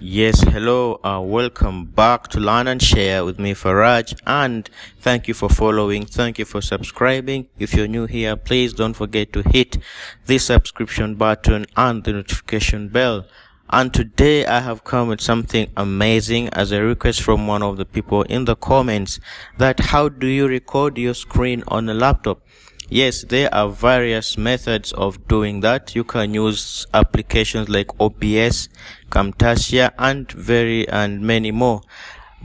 Yes, hello, welcome back to Learn and Share with me, Faraj, and thank you for following, thank you for subscribing. If you're new here, please don't forget to hit the subscription button and the notification bell. And today I have come with something amazing as a request from one of the people in the comments, that how do you record your screen on a laptop? Yes, there are various methods of doing that. You can use applications like OBS, Camtasia, and many more.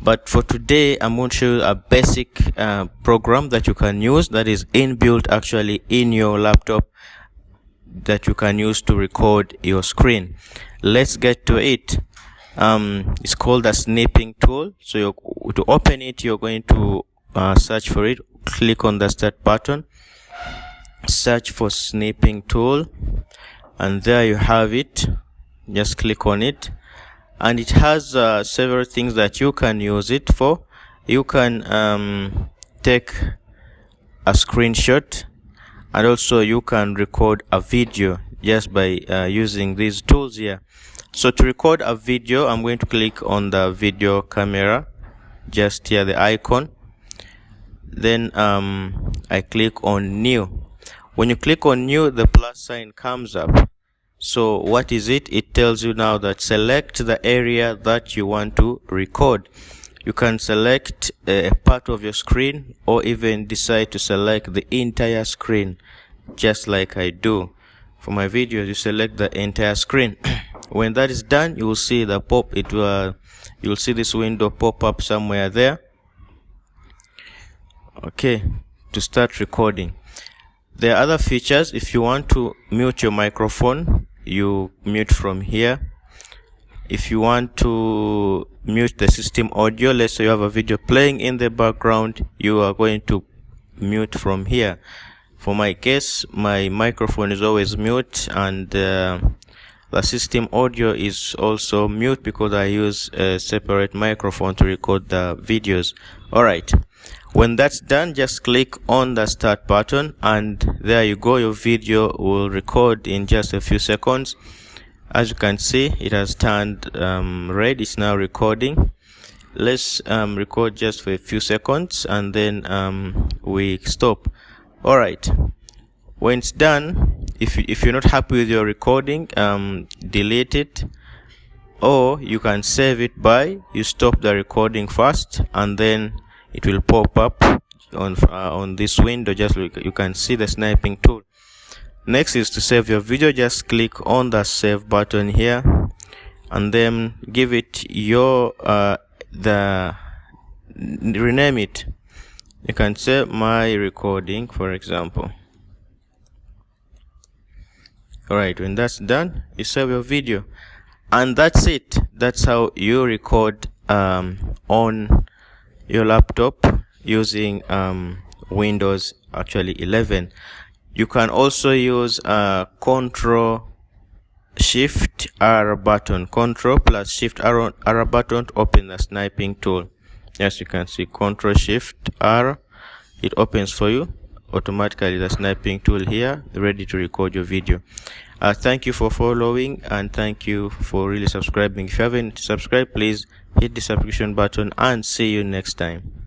But for today, I'm going to show you a basic program that you can use that is inbuilt actually in your laptop that you can use to record your screen. Let's get to it. It's called the Snipping Tool. So to open it, you're going to search for it. Click on the Start button. Search for Snipping Tool, and there you have it. Just click on it, and it has several things that you can use it for. You can take a screenshot, and also you can record a video just by using these tools here. So to record a video, I'm going to click on the video camera, just here the icon. Then I click on New. When you click on New, the plus sign comes up. So what is it? It tells you now that select the area that you want to record. You can select a part of your screen, or even decide to select the entire screen, just like I do. For my videos, you select the entire screen. When that is done, you will see the you'll see this window pop up somewhere there. Okay, to start recording. There are other features. If you want to mute your microphone, you mute from here. If you want to mute the system audio, let's say you have a video playing in the background, you are going to mute from here. For my case, my microphone is always mute, and the system audio is also mute because I use a separate microphone to record the videos. Alright. When that's done, just click on the Start button, and there you go. Your video will record in just a few seconds. As you can see, it has turned red. It's now recording. Let's record just for a few seconds, and then we stop. Alright. When it's done, if you're not happy with your recording, delete it, or you can save it by you stop the recording first, and then it will pop up on this window. Just like you can see the Snipping Tool. Next is to save your video. Just click on the Save button here, and then give it your rename it. You can say my recording, for example. Alright, when that's done, you save your video, and that's it. That's how you record on your laptop using Windows 11. You can also use Control Shift R button, Control plus Shift R button to open the Snipping Tool. Yes, you can see Control Shift R, it opens for you automatically the Snipping Tool here, ready to record your video. Thank you for following, and thank you for really subscribing. If you haven't subscribed, please hit the subscription button, and see you next time.